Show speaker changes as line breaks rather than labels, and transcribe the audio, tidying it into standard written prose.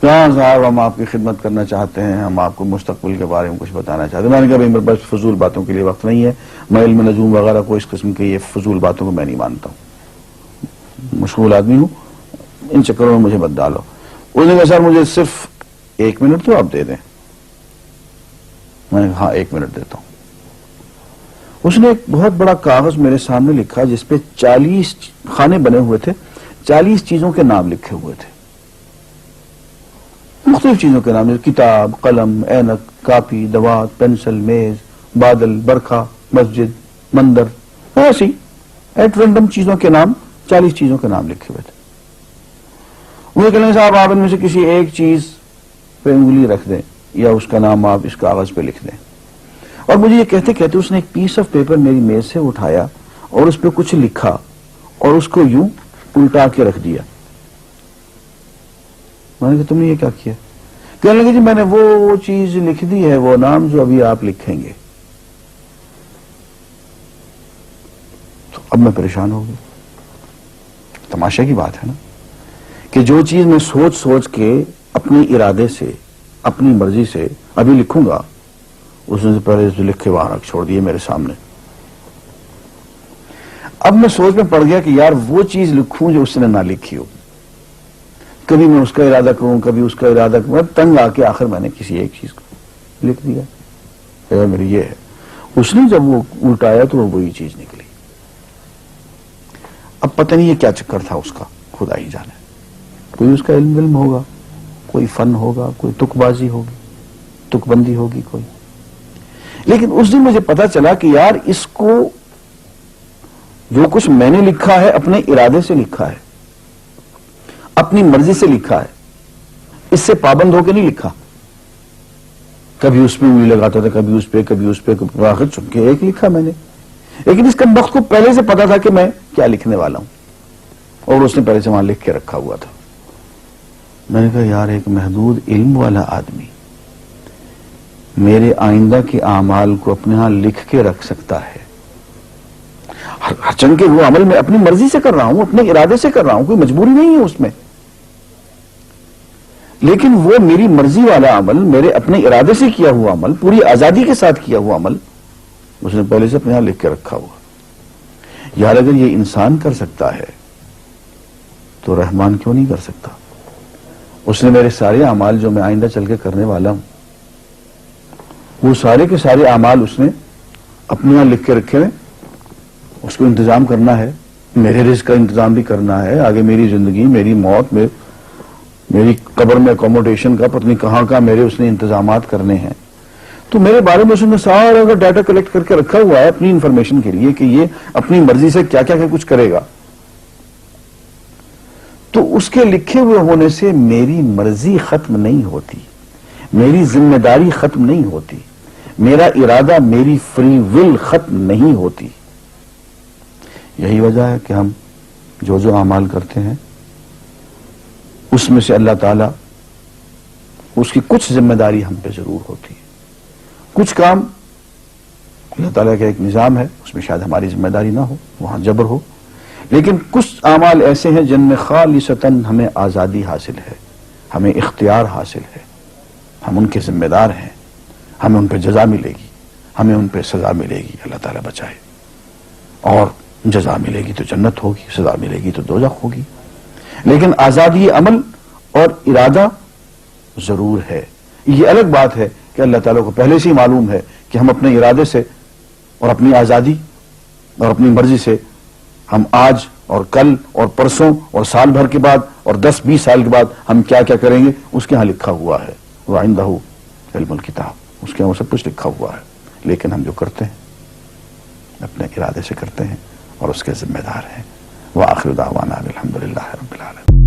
کہاں صاحب ہم آپ کی خدمت کرنا چاہتے ہیں، ہم آپ کو مستقبل کے بارے میں کچھ بتانا چاہتے ہیں۔ میں نے کہا میرے پاس فضول باتوں کے لیے وقت نہیں ہے، میں علم نجوم وغیرہ کو اس قسم کے یہ فضول باتوں کو میں نہیں مانتا ہوں، مشغول آدمی ہوں، ان چکروں میں مجھے مت ڈالو۔ اس نے کہا سر مجھے صرف 1 منٹ تو آپ دے دیں۔ میں نے کہا ہاں 1 منٹ دیتا ہوں۔ اس نے ایک بہت بڑا کاغذ میرے سامنے لکھا جس پہ 40 خانے بنے ہوئے تھے، 40 چیزوں کے نام لکھے ہوئے تھے، مختلف چیزوں کے نام، کتاب، قلم، اینک، کاپی، دوات، پینسل، میز، بادل، برکھا، مسجد، مندر، ایسی ایٹ رینڈم چیزوں کے نام، 40 چیزوں کے نام لکھے ہوئے تھے۔ وہ کہنے صاحب آپ ان میں سے کسی ایک چیز پہ انگلی رکھ دیں یا اس کا نام آپ اس کاغذ پہ لکھ دیں۔ اور مجھے یہ کہتے کہتے اس نے ایک پیس آف پیپر میری میز سے اٹھایا اور اس پہ کچھ لکھا اور اس کو یوں الٹا کے رکھ دیا۔ میں نے کہا تم نے یہ کیا کیا؟ کہنے لگے جی میں نے وہ چیز لکھ دی ہے، وہ نام جو ابھی آپ لکھیں گے۔ تو اب میں پریشان ہو گیا۔ تماشا کی بات ہے نا کہ جو چیز میں سوچ سوچ کے اپنے ارادے سے اپنی مرضی سے ابھی لکھوں گا، اس نے پہلے جو لکھ کے وہاں رکھ چھوڑ دیے میرے سامنے۔ اب میں سوچ میں پڑ گیا کہ یار وہ چیز لکھوں جو اس نے نہ لکھی ہو، کبھی میں اس کا ارادہ کروں کبھی اس کا ارادہ کروں، تنگ آ کے آخر میں نے کسی ایک چیز کو لکھ دیا، میری یہ ہے۔ اس نے جب وہ الٹایا تو وہ وہی چیز نکلی۔ اب پتہ نہیں یہ کیا چکر تھا اس کا، خدا ہی جانے۔ کوئی اس کا علم ہوگا، کوئی فن ہوگا، کوئی تک بازی ہوگی، تک بندی ہوگی کوئی۔ لیکن اس دن مجھے پتا چلا کہ یار اس کو جو کچھ میں نے لکھا ہے اپنے ارادے سے لکھا ہے، اپنی مرضی سے لکھا ہے، اس سے پابند ہو کے نہیں لکھا۔ کبھی اس پہ انگلی لگاتا تھا، کبھی اس پہ، کبھی اس پہ، آخر چن کے ایک لکھا میں نے۔ لیکن اس کمبخت کو پہلے سے پتا تھا کہ میں کیا لکھنے والا ہوں، اور اس نے پہلے سے وہاں لکھ کے رکھا ہوا تھا۔ میں نے کہا یار ایک محدود علم والا آدمی میرے آئندہ کے اعمال کو اپنے ہاں لکھ کے رکھ سکتا ہے، ہر چن کے وہ عمل میں اپنی مرضی سے کر رہا ہوں، اپنے ارادے سے کر رہا ہوں، کوئی مجبوری نہیں ہے اس میں، لیکن وہ میری مرضی والا عمل، میرے اپنے ارادے سے کیا ہوا عمل، پوری آزادی کے ساتھ کیا ہوا عمل، اس نے پہلے سے اپنے ہاں لکھ کے رکھا ہوا۔ یار اگر یہ انسان کر سکتا ہے تو رحمان کیوں نہیں کر سکتا؟ اس نے میرے سارے اعمال جو میں آئندہ چل کے کرنے والا ہوں، وہ سارے کے سارے اعمال اس نے اپنے یہاں لکھ کے رکھے ہیں۔ اس کو انتظام کرنا ہے، میرے رزق کا انتظام بھی کرنا ہے، آگے میری زندگی، میری موت میں، میری قبر میں اکوموڈیشن کا پتہ نہیں کہاں کا میرے اس نے انتظامات کرنے ہیں۔ تو میرے بارے میں اس نے سارا کا ڈیٹا کلیکٹ کر کے رکھا ہوا ہے اپنی انفارمیشن کے لیے کہ یہ اپنی مرضی سے کیا کیا کچھ کرے گا۔ تو اس کے لکھے ہوئے ہونے سے میری مرضی ختم نہیں ہوتی، میری ذمہ داری ختم نہیں ہوتی، میرا ارادہ، میری فری ول ختم نہیں ہوتی۔ یہی وجہ ہے کہ ہم جو اعمال کرتے ہیں اس میں سے اللہ تعالیٰ اس کی کچھ ذمہ داری ہم پہ ضرور ہوتی ہے۔ کچھ کام اللہ تعالیٰ کا ایک نظام ہے، اس میں شاید ہماری ذمہ داری نہ ہو، وہاں جبر ہو، لیکن کچھ اعمال ایسے ہیں جن میں خالصتاً ہمیں آزادی حاصل ہے، ہمیں اختیار حاصل ہے، ہم ان کے ذمہ دار ہیں، ہمیں ان پہ جزا ملے گی، ہمیں ان پہ سزا ملے گی، اللہ تعالیٰ بچائے۔ اور جزا ملے گی تو جنت ہوگی، سزا ملے گی تو دوزخ ہوگی، لیکن آزادی عمل اور ارادہ ضرور ہے۔ یہ الگ بات ہے کہ اللہ تعالیٰ کو پہلے سے ہی معلوم ہے کہ ہم اپنے ارادے سے اور اپنی آزادی اور اپنی مرضی سے ہم آج اور کل اور پرسوں اور سال بھر کے بعد اور 10-20 سال کے بعد ہم کیا کیا کریں گے، اس کے ہاں لکھا ہوا ہے۔ وَعِندَهُ عِلْمُ الْكِتَابِ، اس کے ہاں سب کچھ لکھا ہوا ہے، لیکن ہم جو کرتے ہیں اپنے ارادے سے کرتے ہیں اور اس کے ذمہ دار ہیں۔ وآخر دعوانا الحمدللہ رب العالمین۔